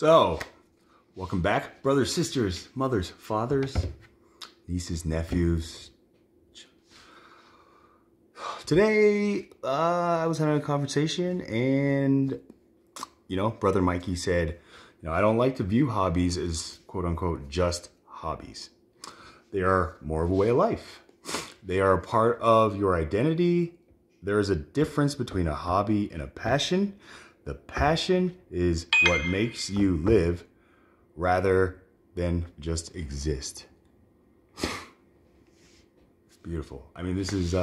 So, welcome back, brothers, sisters, mothers, fathers, nieces, nephews. Today, I was having a conversation and, Brother Mikey said, I don't like to view hobbies as quote unquote just hobbies. They are more of a way of life. They are a part of your identity. There is a difference between a hobby and a passion. The passion is what makes you live rather than just exist. It's beautiful. I mean, this is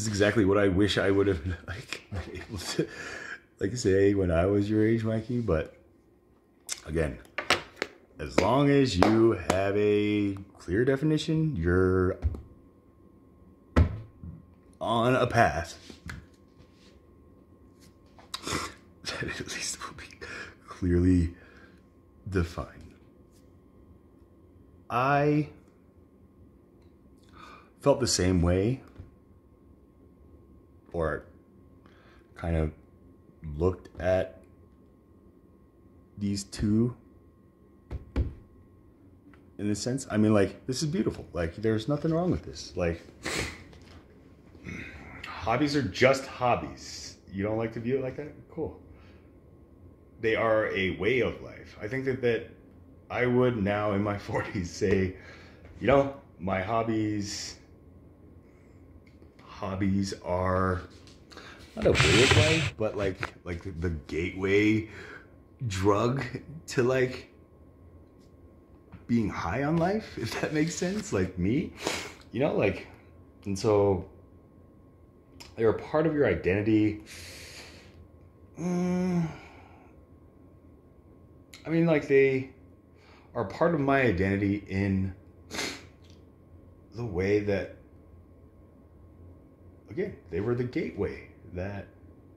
exactly what I wish I would have been able to say when I was your age, Mikey. But again, as long as you have a clear definition, you're on a path that at least will be clearly defined. I felt the same way, or kind of looked at these two in a sense. I mean, this is beautiful. There's nothing wrong with this. Hobbies are just hobbies. You don't like to view it like that? Cool. They are a way of life. I think that I would now in my 40s say, my hobbies are not a way of life, but like the gateway drug to being high on life, if that makes sense. Like me, and so they're a part of your identity. They are part of my identity in the way that, again, they were the gateway that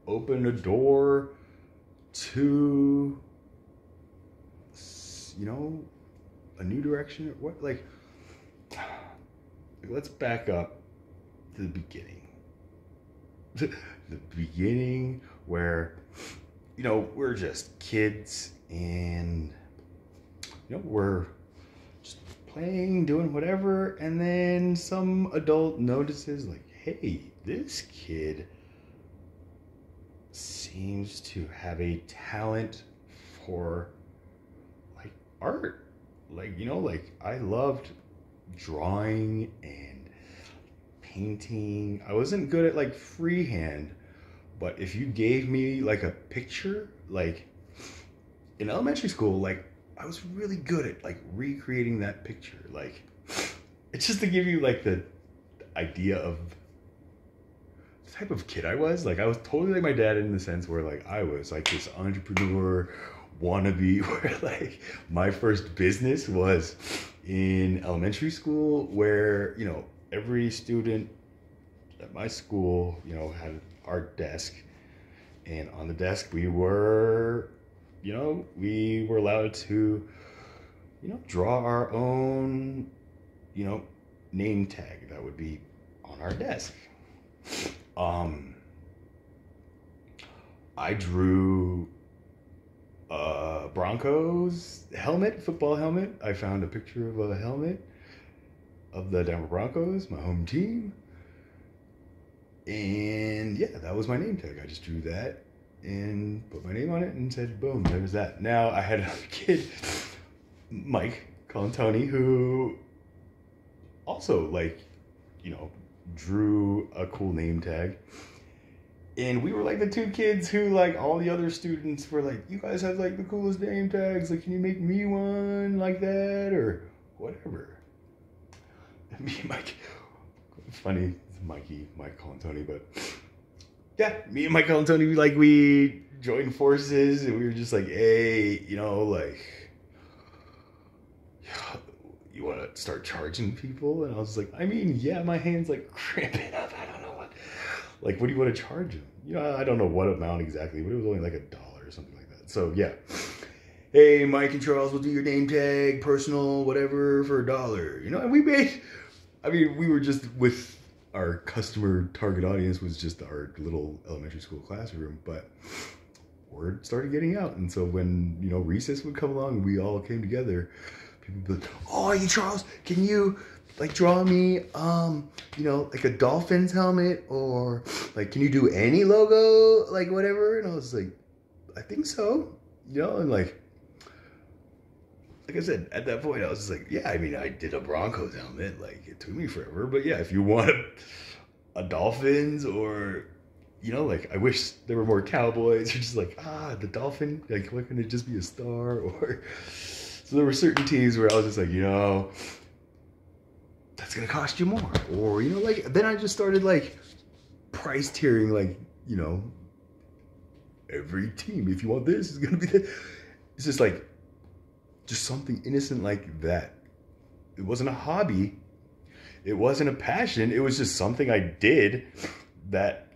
opened a door to, a new direction. What, let's back up to the beginning. The beginning where, we're just kids and, we're just playing, doing whatever. And then some adult notices hey, this kid seems to have a talent for art. I loved drawing and painting. I wasn't good at freehand, but if you gave me a picture, in elementary school, I was really good at recreating that picture. It's just to give you the idea of the type of kid I was. I was totally like my dad in the sense where I was this entrepreneur wannabe, where my first business was in elementary school, where every student at my school had an art desk, and on the desk we were allowed to draw our own name tag that would be on our desk. I drew Broncos helmet, football helmet. I found a picture of a helmet of the Denver Broncos, my home team. And yeah, that was my name tag. I just drew that and put my name on it and said, boom, there's that. Now I had another kid, Mike, call him Tony, who also drew a cool name tag. And we were the two kids who all the other students were you guys have the coolest name tags. Can you make me one like that or whatever? And me and Mike, funny, Mikey, Mike calling Tony, but yeah, me and Mike calling Tony, we joined forces and we were just hey, you want to start charging people? And I was yeah, my hand's cramping up. I don't know what. What do you want to charge them? I don't know what amount exactly, but it was only $1 or something like that. So yeah. Hey, Mike and Charles will do your name tag, personal, whatever, for $1. And we made, we were just with our customer target audience was just our little elementary school classroom, but word started getting out. And so when, you know, recess would come along, we all came together. People would be like, oh, you Charles, can you like draw me, you know, like a Dolphins helmet, or like, can you do any logo, like whatever? And I was like, I think so, you know, and like I said, at that point, I was just like, yeah, I mean, I did a Broncos helmet. Like, it took me forever. But yeah, if you want a Dolphins, or, you know, like, I wish there were more Cowboys. You're just like, the Dolphin, like, why couldn't it just be a star? Or, so there were certain teams where I was just like, you know, that's going to cost you more. Or, you know, like, then I just started, like, price tiering, like, you know, every team, if you want this, it's going to be this. It's just like, just something innocent like that. It wasn't a hobby. It wasn't a passion. It was just something I did that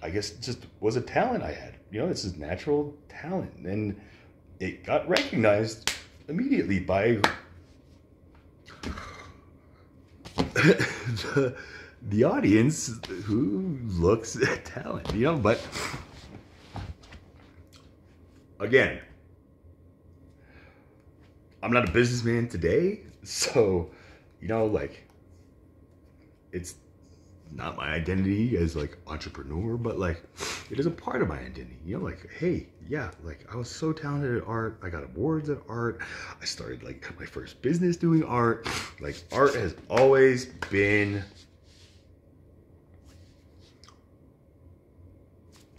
I guess just was a talent I had. You know, it's just natural talent. And it got recognized immediately by the audience who looks at talent, you know, but again, I'm not a businessman today, so, you know, like, it's not my identity as, like, entrepreneur, but, like, it is a part of my identity, you know, like, hey, yeah, like, I was so talented at art, I got awards at art, I started, like, my first business doing art, like, art has always been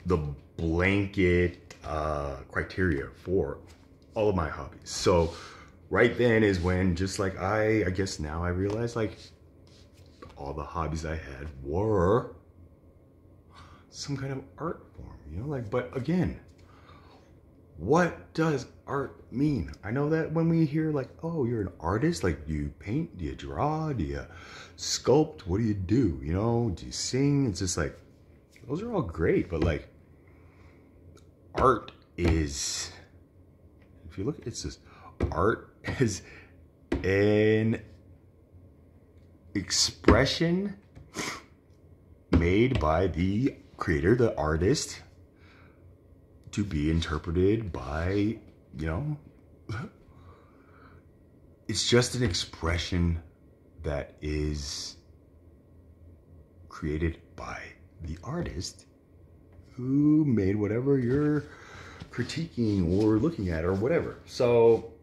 the blanket criteria for all of my hobbies, so right then is when, just like I guess now I realize, like, all the hobbies I had were some kind of art form, you know, like, but again, what does art mean? I know that when we hear, like, oh, you're an artist, like, do you paint, do you draw, do you sculpt, what do you do, you know, do you sing? It's just like, those are all great, but like, art is, if you look, it's just, art is an expression made by the creator, the artist, to be interpreted by, you know, it's just an expression that is created by the artist who made whatever you're critiquing or looking at or whatever. So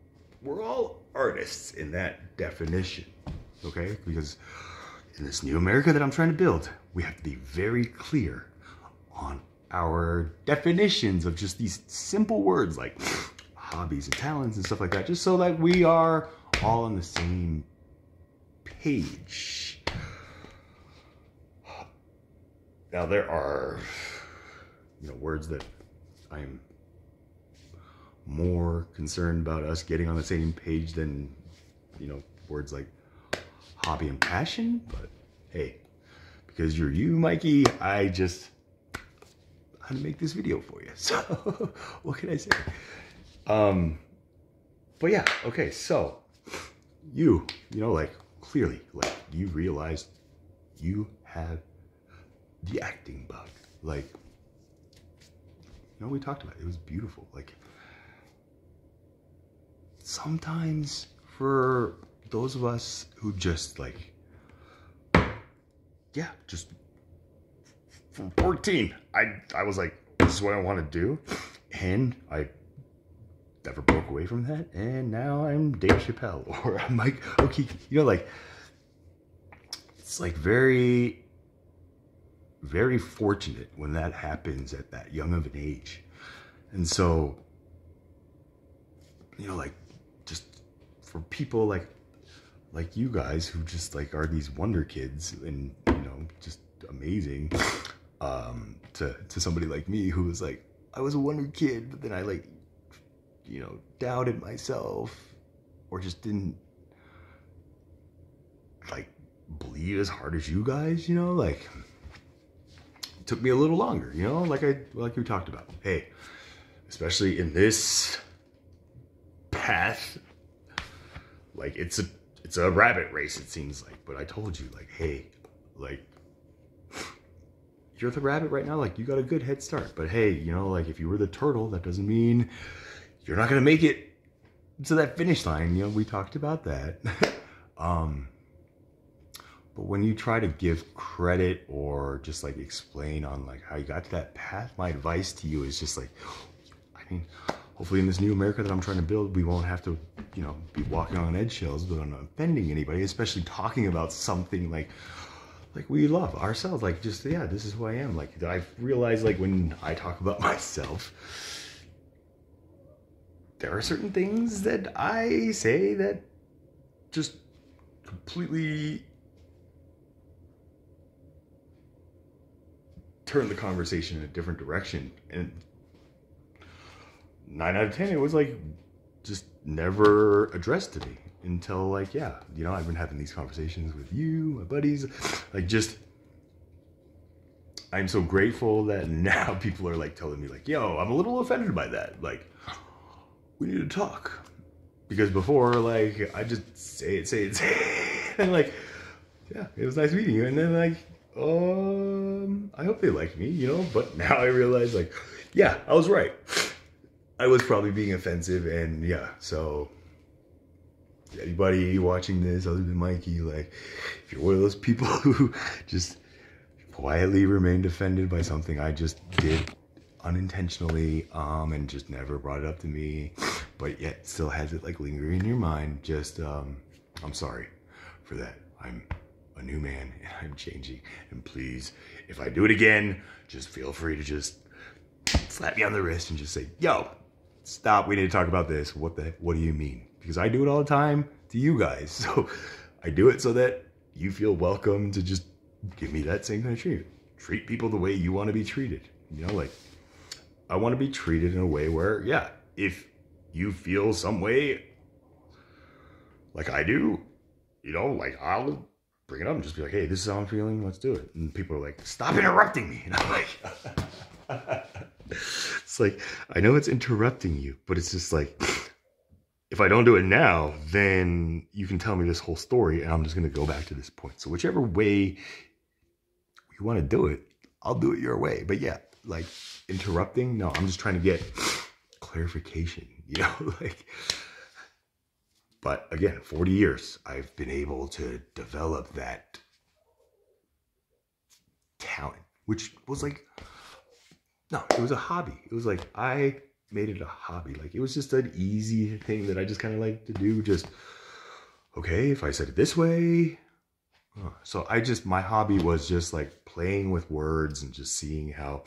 we're all artists in that definition, okay? Because in this new America that I'm trying to build, we have to be very clear on our definitions of just these simple words like hobbies and talents and stuff like that, just so that we are all on the same page. Now there are, you know, words that I'm more concerned about us getting on the same page than, you know, words like hobby and passion, but hey, because you're you, Mikey, I just had to make this video for you. So what can I say? But yeah, okay, so you know, like, clearly, like, you realized you have the acting bug. Like, you know, we talked about it. It was beautiful. Like, sometimes for those of us who just, like, yeah, just from 14, I was like, this is what I want to do. And I never broke away from that. And now I'm Dave Chappelle, or I'm Mike O'Keefe. You know, like, it's like very, very fortunate when that happens at that young of an age. And so, you know, like, just for people like you guys who just, like, are these wonder kids and, you know, just amazing, to somebody like me who was like, I was a wonder kid, but then I, like, you know, doubted myself, or just didn't, like, believe as hard as you guys, you know, like, it took me a little longer, you know, like we talked about. Hey, especially in this path, like, it's a rabbit race, it seems like, but I told you, like, hey, like, you're the rabbit right now, like you got a good head start. But hey, you know, like if you were the turtle, that doesn't mean you're not gonna make it to that finish line. You know, we talked about that. But when you try to give credit or just like explain on like how you got to that path, my advice to you is just like, I mean, hopefully in this new America that I'm trying to build, we won't have to, you know, be walking on eggshells, but I'm not offending anybody, especially talking about something like we love ourselves. Like just, yeah, this is who I am. Like I've realized like when I talk about myself, there are certain things that I say that just completely turn the conversation in a different direction. And 9 out of 10, it was like just never addressed to me until like, yeah, you know, I've been having these conversations with you, my buddies, like just, I'm so grateful that now people are like telling me like, yo, I'm a little offended by that. Like, we need to talk. Because before, like, I just say it. And like, yeah, it was nice meeting you. And then like, I hope they like me, you know? But now I realize like, yeah, I was right. I was probably being offensive, and yeah, so anybody watching this other than Mikey, like, if you're one of those people who just quietly remained offended by something I just did unintentionally, and just never brought it up to me, but yet still has it like lingering in your mind, just, I'm sorry for that. I'm a new man and I'm changing, and please, if I do it again, just feel free to just slap me on the wrist and just say, yo, stop, we need to talk about this. What do you mean? Because I do it all the time to you guys. So I do it so that you feel welcome to just give me that same kind of treatment. Treat people the way you want to be treated. You know, like, I want to be treated in a way where, yeah, if you feel some way like I do, you know, like I'll bring it up and just be like, hey, this is how I'm feeling, let's do it. And people are like, stop interrupting me. And I'm like, it's like, I know it's interrupting you, but it's just like, if I don't do it now, then you can tell me this whole story and I'm just going to go back to this point. So whichever way you want to do it, I'll do it your way. But yeah, like interrupting, no, I'm just trying to get clarification, you know, like, but again, 40 years, I've been able to develop that talent, which was like, no, it was a hobby. It was like, I made it a hobby. Like, it was just an easy thing that I just kind of like to do. Just, okay, if I said it this way. So my hobby was just like playing with words and just seeing how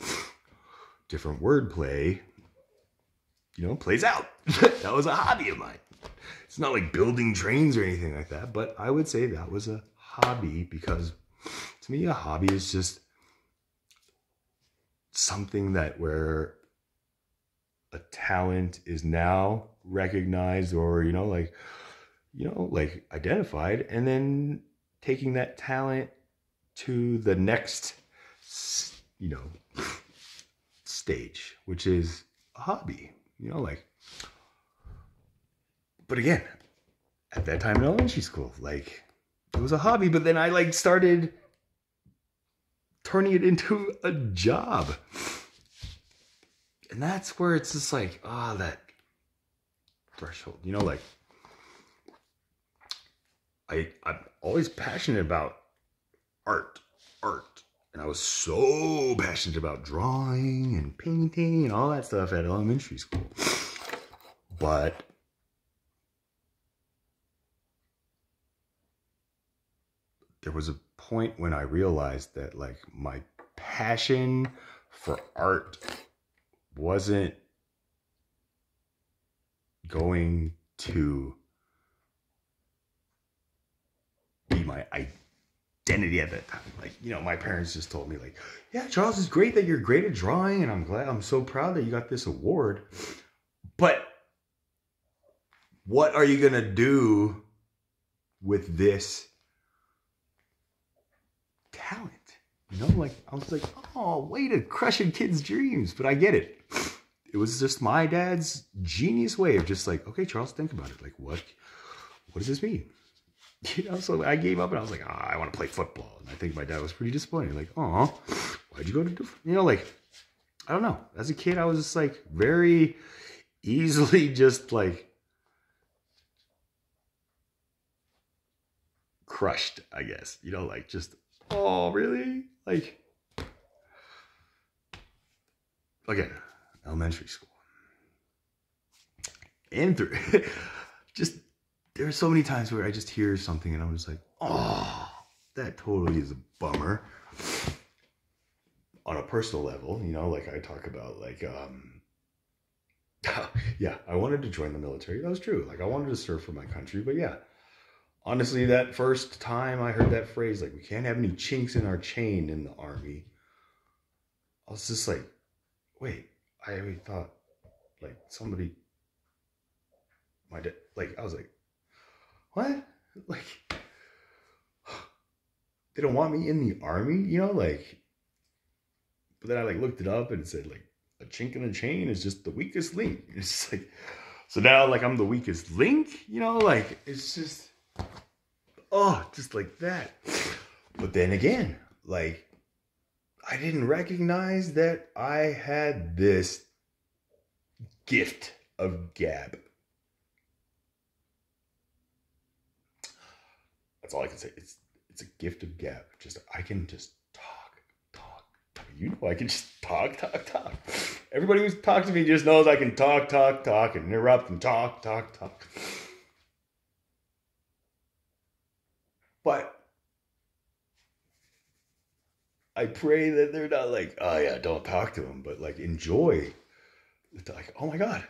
different wordplay, you know, plays out. That was a hobby of mine. It's not like building trains or anything like that, but I would say that was a hobby, because to me, a hobby is just something that where a talent is now recognized, or, you know, like identified, and then taking that talent to the next, you know, stage, which is a hobby, you know, like, but again, at that time in elementary school, like, it was a hobby, but then I like started turning it into a job. And that's where it's just like, that threshold, you know, like, I'm always passionate about art. And I was so passionate about drawing and painting and all that stuff at elementary school. But there was a point when I realized that like my passion for art wasn't going to be my identity at that time. Like, you know, my parents just told me like, yeah, Charles, it's great that you're great at drawing, and I'm so proud that you got this award. But what are you gonna do with this talent? You know, like, I was like, oh, way to crush a kid's dreams. But I get it. It was just my dad's genius way of just like, okay, Charles, think about it. Like, what does this mean? You know, so I gave up and I was like, I want to play football. And I think my dad was pretty disappointed. Like, why why'd you go to, you know, like, I don't know. As a kid, I was just like very easily just like crushed, I guess, you know, like just, oh, really? Like, again, elementary school. And through, just, there are so many times where I just hear something and I'm just like, oh, that totally is a bummer. On a personal level, you know, like I talk about like, yeah, I wanted to join the military. That was true. Like I wanted to serve for my country, but yeah, honestly, that first time I heard that phrase, like we can't have any chinks in our chain in the Army, I was just like, wait, I already thought like somebody, my dad, like I was like, what? Like, they don't want me in the Army, you know, like, but then I like looked it up and it said like a chink in the chain is just the weakest link. It's just like, so now like I'm the weakest link, you know, like it's just, oh, just like that. But then again, like I didn't recognize that I had this gift of gab. That's all I can say. It's a gift of gab. Just I can just talk. You know I can just talk. Everybody who's talked to me just knows I can talk, and interrupt and talk. But I pray that they're not like, oh yeah, don't talk to him, but like enjoy. Like, oh my God.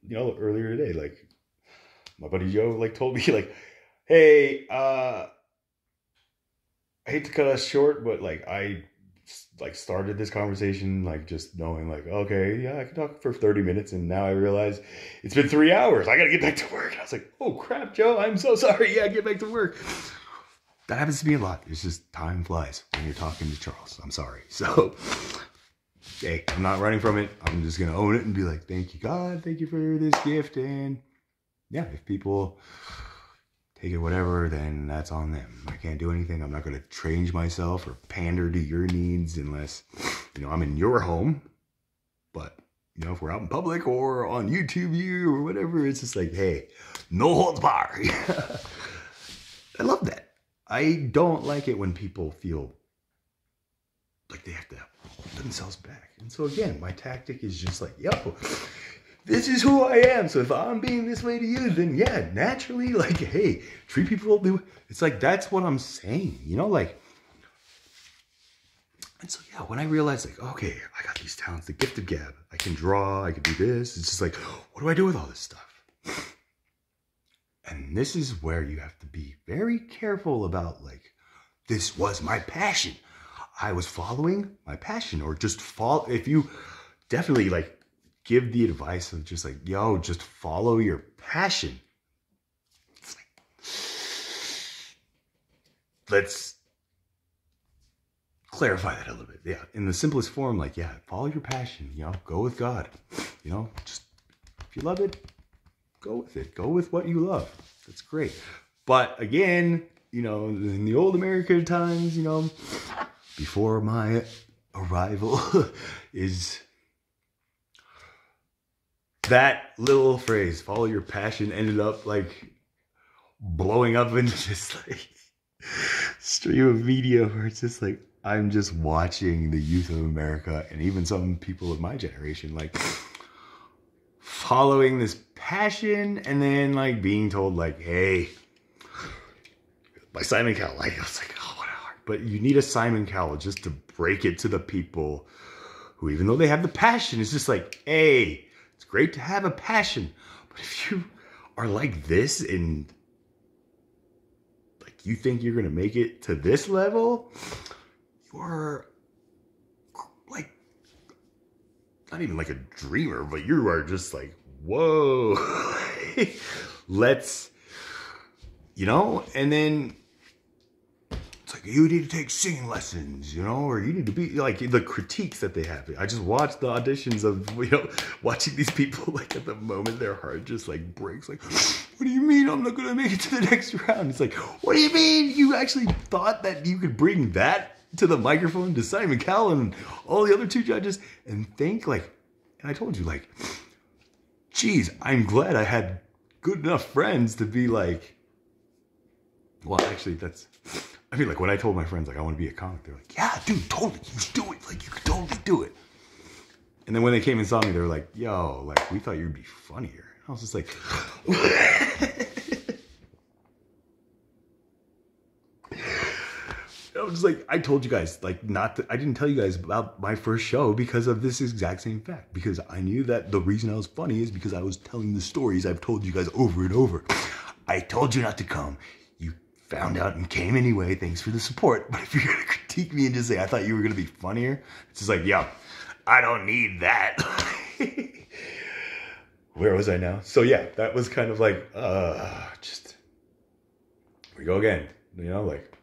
You know, earlier today, like my buddy Joe like told me like, hey, I hate to cut us short, but like I like started this conversation like just knowing like, okay, yeah, I can talk for 30 minutes and now I realize it's been 3 hours. I gotta get back to work. I was like, oh crap, Joe, I'm so sorry. Yeah, get back to work. That happens to me a lot. It's just time flies when you're talking to Charles. I'm sorry. So, hey, I'm not running from it. I'm just gonna own it and be like, thank you, God. Thank you for this gift. And yeah, if people take it whatever, then that's on them. I can't do anything. I'm not going to change myself or pander to your needs unless, you know, I'm in your home. But, you know, if we're out in public or on YouTube view or whatever, it's just like, hey, no holds barred. I love that. I don't like it when people feel like they have to hold themselves back. And so again, my tactic is just like, yo, this is who I am. So if I'm being this way to you, then yeah, naturally, like, hey, treat people. It's like, that's what I'm saying, you know, like, and so, yeah, when I realized like, okay, I got these talents, the gift of gab, I can draw, I can do this. It's just like, what do I do with all this stuff? And this is where you have to be very careful about like, this was my passion. I was following my passion, or just follow. If you definitely like, give the advice of just like, yo, just follow your passion. It's like, let's clarify that a little bit. Yeah, in the simplest form, like, yeah, follow your passion, you know, go with God. You know, just, if you love it, go with it. Go with what you love. That's great. But again, you know, in the old American times, you know, before my arrival is... that little phrase, follow your passion, ended up like blowing up into just like stream of media where it's just like, I'm just watching the youth of America and even some people of my generation, like following this passion and then like being told like, hey, by Simon Cowell. Like, I was like, oh, what a heart. But you need a Simon Cowell just to break it to the people who, even though they have the passion, it's just like, hey, it's great to have a passion, but if you are like this and like you think you're going to make it to this level, you are like, not even like a dreamer, but you are just like, whoa, let's, you know, and then it's like, you need to take singing lessons, you know, or you need to be like the critiques that they have. I just watched the auditions of, you know, watching these people like at the moment their heart just like breaks. Like, what do you mean I'm not going to make it to the next round? It's like, what do you mean you actually thought that you could bring that to the microphone, to Simon Cowell and all the other two judges, and thank, like, and I told you, like, geez, I'm glad I had good enough friends to be like, well, actually, that's, I mean, like, when I told my friends, like, I want to be a comic, they're like, yeah, dude, totally, you should do it. Like, you could totally do it. And then when they came and saw me, they were like, yo, like, we thought you'd be funnier. I was just like, I was like, I told you guys, like, I didn't tell you guys about my first show because of this exact same fact. Because I knew that the reason I was funny is because I was telling the stories I've told you guys over and over. I told you not to come. You found out and came anyway. Thanks for the support. But if you're going to critique me and just say, I thought you were going to be funnier, it's just like, yeah, I don't need that. Where was I now? So yeah, that was kind of like, just, here we go again. You know, like,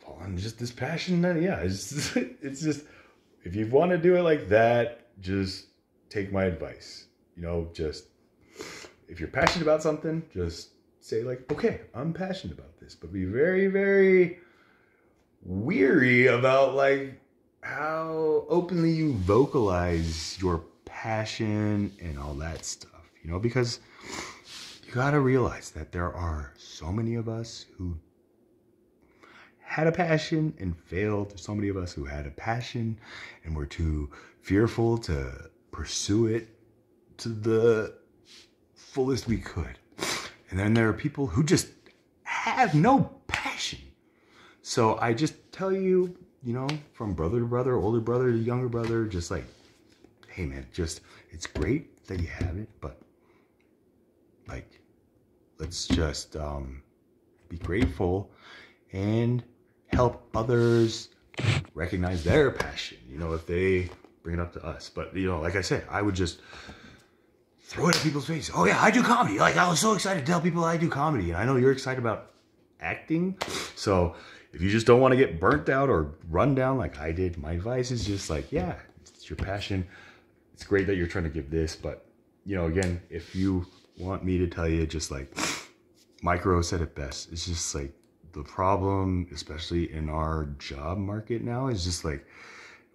on just this passion that, yeah, it's just, if you want to do it like that, just take my advice. You know, just, if you're passionate about something, just say like, okay, I'm passionate about this, but be very, very weary about like how openly you vocalize your passion and all that stuff, you know, because you got to realize that there are so many of us who had a passion and failed. There's so many of us who had a passion and were too fearful to pursue it to the fullest we could. And then there are people who just have no passion. So I just tell you, you know, from brother to brother, older brother to younger brother, just like, hey man, just, it's great that you have it, but like, let's just be grateful and help others recognize their passion, you know, if they bring it up to us. But, you know, like I said, I would just throw it at people's face. Oh yeah, I do comedy. Like, I was so excited to tell people I do comedy. And I know you're excited about acting. So if you just don't want to get burnt out or run down like I did, my advice is just like, yeah, it's your passion. It's great that you're trying to give this. But, you know, again, if you want me to tell you, just like Micro said it best, it's just like, the problem, especially in our job market now, is just like,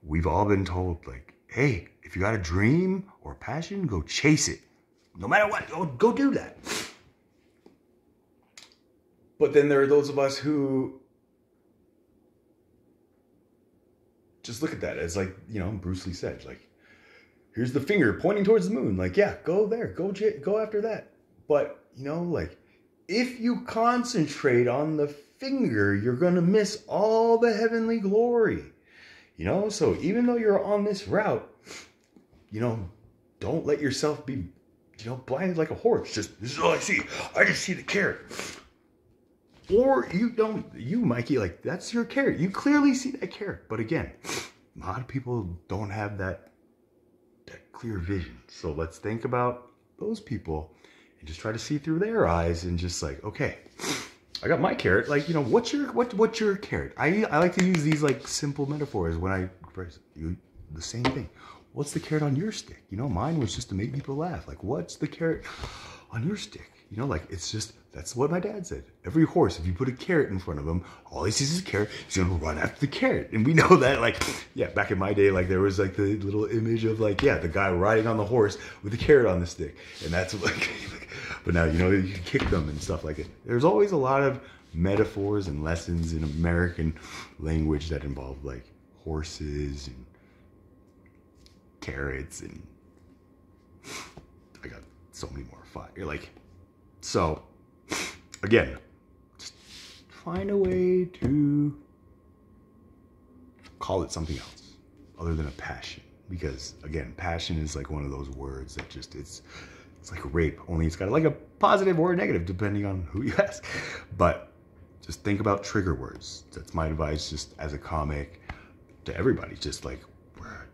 we've all been told like, hey, if you got a dream or passion, go chase it. No matter what, go do that. But then there are those of us who just look at that as like, you know, Bruce Lee said, like, here's the finger pointing towards the moon. Like, yeah, go there, go after that. But, you know, like, if you concentrate on the finger, you're going to miss all the heavenly glory. You know, so even though you're on this route, you know, don't let yourself be, you know, blinded like a horse. Just, this is all I see. I just see the carrot. Or you don't, you, Mikey, like, that's your carrot. You clearly see that carrot. But again, a lot of people don't have that clear vision. So let's think about those people and just try to see through their eyes and just like, okay, I got my carrot. Like, you know, what's your carrot? I like to use these like simple metaphors when I the same thing. What's the carrot on your stick? You know, mine was just to make people laugh. Like, what's the carrot on your stick? You know, like, it's just, that's what my dad said. Every horse, if you put a carrot in front of him, all he sees is a carrot, he's gonna run after the carrot. And we know that, like, yeah, back in my day, like, there was like the little image of like, yeah, the guy riding on the horse with the carrot on the stick. And that's what, like, but now, you know, you can kick them and stuff like it. There's always a lot of metaphors and lessons in American language that involve like horses and carrots, and I got so many more fun. You're like, so again, just find a way to call it something else other than a passion, because again, passion is like one of those words that just, it's like rape, only it's got like a positive or a negative depending on who you ask. But just think about trigger words. That's my advice, just as a comic to everybody. Just like,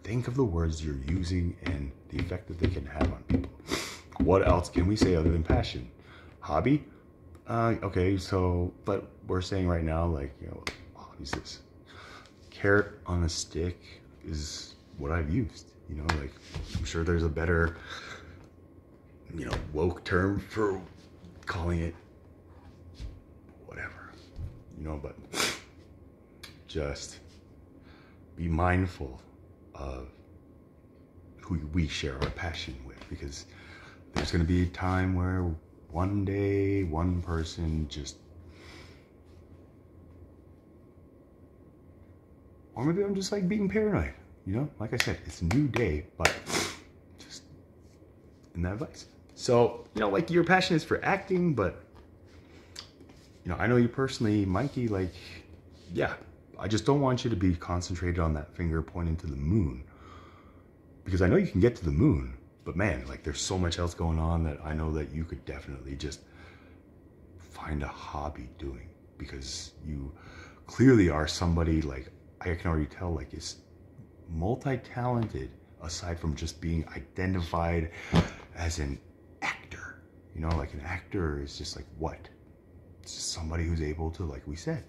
think of the words you're using and the effect that they can have on people. What else can we say other than passion? Hobby? Okay, so, but we're saying right now, like, you know, hobbies, this carrot on a stick is what I've used. You know, like, I'm sure there's a better, you know, woke term for calling it whatever, you know, but just be mindful of who we share our passion with, because there's going to be a time where one day one person just, or maybe I'm just like being paranoid, you know, like I said, it's a new day, but just in that advice. So, you know, like your passion is for acting, but you know, I know you personally, Mikey, like, yeah, I just don't want you to be concentrated on that finger pointing to the moon, because I know you can get to the moon, but man, like there's so much else going on that I know that you could definitely just find a hobby doing, because you clearly are somebody, like I can already tell, like is multi-talented aside from just being identified as an actor. You know, like an actor is just like what? It's just somebody who's able to, like we said,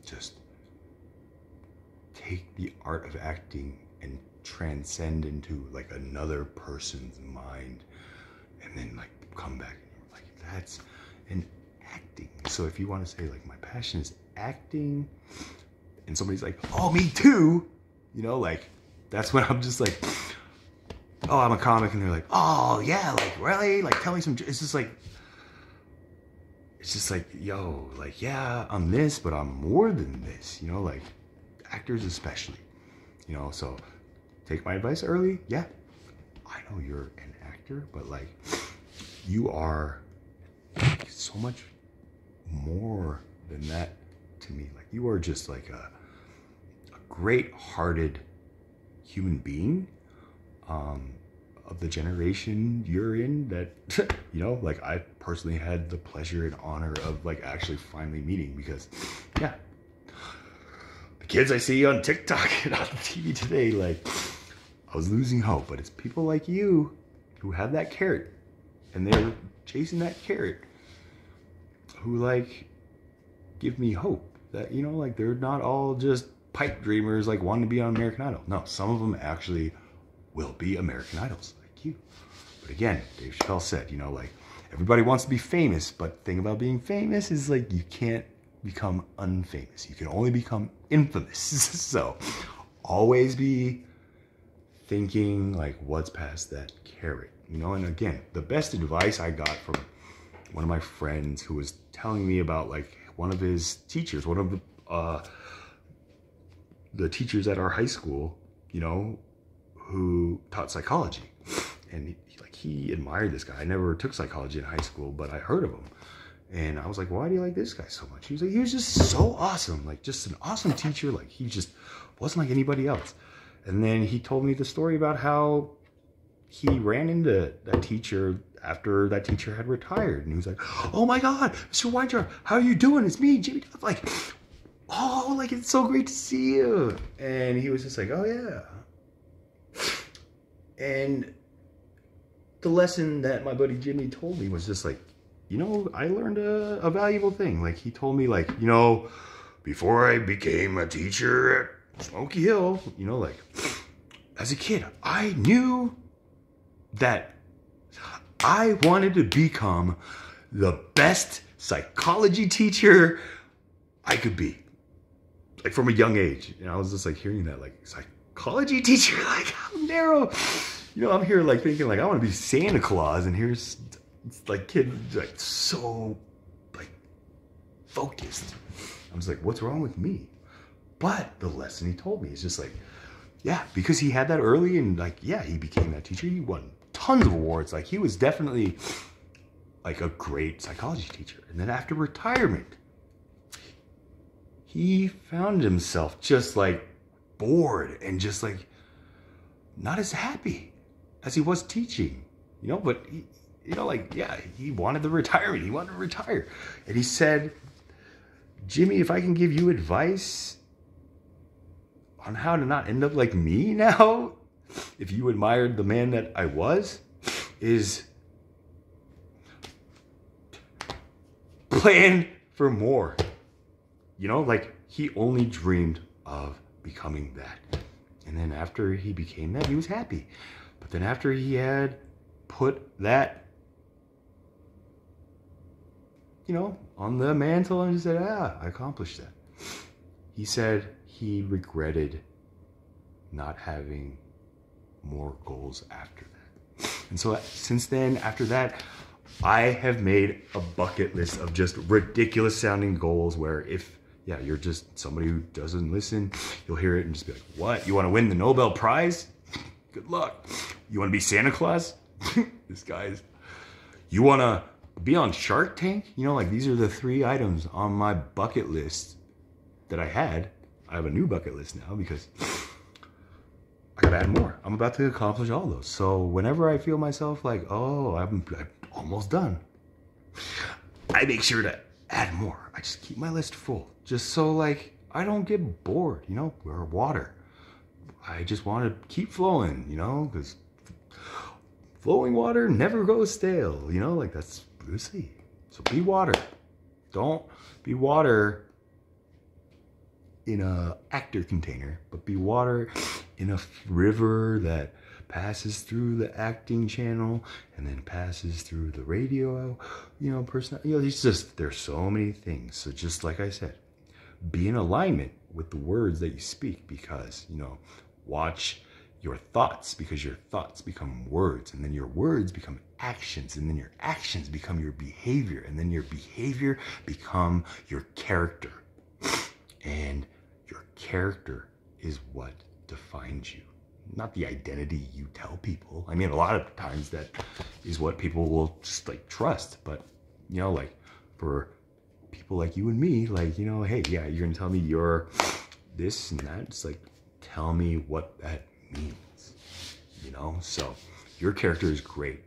just take the art of acting and transcend into like another person's mind and then like come back and you're like, that's an acting. So if you want to say like my passion is acting and somebody's like, oh, me too, you know, like that's when I'm just like, oh, I'm a comic, and they're like, oh yeah, like really, like tell me some. It's just like yo, like yeah, I'm this, but I'm more than this, you know, like actors especially, you know. So take my advice early. Yeah, I know you're an actor, but like you are so much more than that to me. Like you are just like a great-hearted human being of the generation you're in that, you know, like I personally had the pleasure and honor of like actually finally meeting, because yeah, the kids I see on TikTok and on TV today, like I was losing hope, but it's people like you who have that carrot and they're chasing that carrot who like give me hope that, you know, like they're not all just pipe dreamers like wanting to be on American Idol. No, some of them actually will be American Idols like you. But again, Dave Chappelle said, you know, like everybody wants to be famous, but the thing about being famous is like you can't become unfamous. You can only become infamous. So always be thinking like what's past that carrot, you know. And again, the best advice I got from one of my friends who was telling me about like one of his teachers, one of the teachers at our high school, you know, who taught psychology. And he admired this guy. I never took psychology in high school, but I heard of him. And I was like, why do you like this guy so much? He was like, he was just so awesome. Like just an awesome teacher. Like he just wasn't like anybody else. And then he told me the story about how he ran into that teacher after that teacher had retired. And he was like, oh my God, Mr. Weintraub, how are you doing? It's me, Jimmy Duff. Like, oh, like it's so great to see you. And he was just like, oh yeah. And the lesson that my buddy Jimmy told me was just like, you know, I learned a valuable thing. Like he told me like, you know, before I became a teacher at Smoky Hill, you know, like as a kid, I knew that I wanted to become the best psychology teacher I could be. Like from a young age. And I was just like hearing that, like psychology teacher, like how narrow. You know, I'm here like thinking like I want to be Santa Claus, and here's like kids like so like focused. I was like, what's wrong with me? But the lesson he told me is just like, yeah, because he had that early and like, yeah, he became that teacher. He won tons of awards. Like he was definitely like a great psychology teacher. And then after retirement, he found himself just like bored and just like not as happy as he was teaching, you know, but he, you know, like, yeah, he wanted the retirement. He wanted to retire. And he said, Jimmy, if I can give you advice on how to not end up like me now, if you admired the man that I was, is plan for more. You know, like he only dreamed of becoming that. And then after he became that, he was happy. But then after he had put that, you know, on the mantle and he said, I accomplished that. He said he regretted not having more goals after that. And so since then, after that, I have made a bucket list of just ridiculous sounding goals where if, yeah, you're just somebody who doesn't listen, you'll hear it and just be like, what? You want to win the Nobel Prize? Good luck. You want to be Santa Claus? This guy's. You want to be on Shark Tank? You know, like these are the 3 items on my bucket list that I had. I have a new bucket list now because I gotta add more. I'm about to accomplish all those. So whenever I feel myself like, oh, I'm almost done, I make sure to add more. I just keep my list full, just so like I don't get bored, you know, or water. I just want to keep flowing, you know, because flowing water never goes stale, you know, like that's Bruce Lee. So be water. Don't be water in a actor container, but be water in a river that passes through the acting channel and then passes through the radio, you know, person. You know, it's just, there's so many things. So just like I said, be in alignment with the words that you speak, because, you know, watch your thoughts, because your thoughts become words, and then your words become actions, and then your actions become your behavior, and then your behavior become your character. And your character is what defines you, not the identity you tell people. I mean, a lot of times that is what people will just like trust, but you know, like for people like you and me, like, you know, hey, yeah, you're gonna tell me you're this and that. It's like, tell me what that means, you know? So your character is great,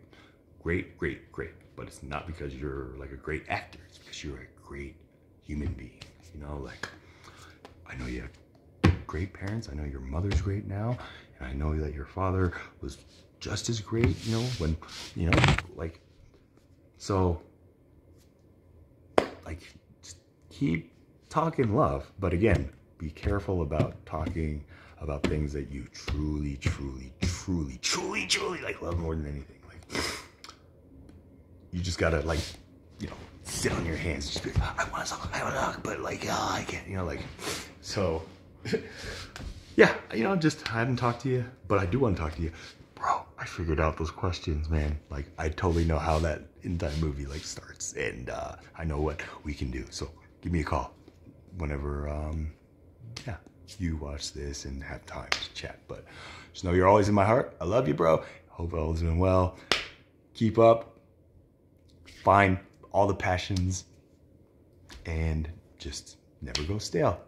great, great, great, but it's not because you're like a great actor. It's because you're a great human being, you know? Like, I know you have great parents. I know your mother's great now. And I know that your father was just as great, you know, when, you know, like, so, like, just keep talking love. But again, be careful about talking about things that you truly, truly, truly, truly, truly, like, love more than anything. Like, you just gotta, like, you know, sit on your hands, just be like, I want to talk, but like, oh, I can't, you know, like, so, yeah, you know, just, I haven't talked to you, but I do want to talk to you. Bro, I figured out those questions, man. Like, I totally know how that entire movie, like, starts, and I know what we can do. So, give me a call whenever, yeah, you watch this and have time to chat. But just know you're always in my heart. I love you, bro. Hope all is doing well. Keep up. Find all the passions and just never go stale.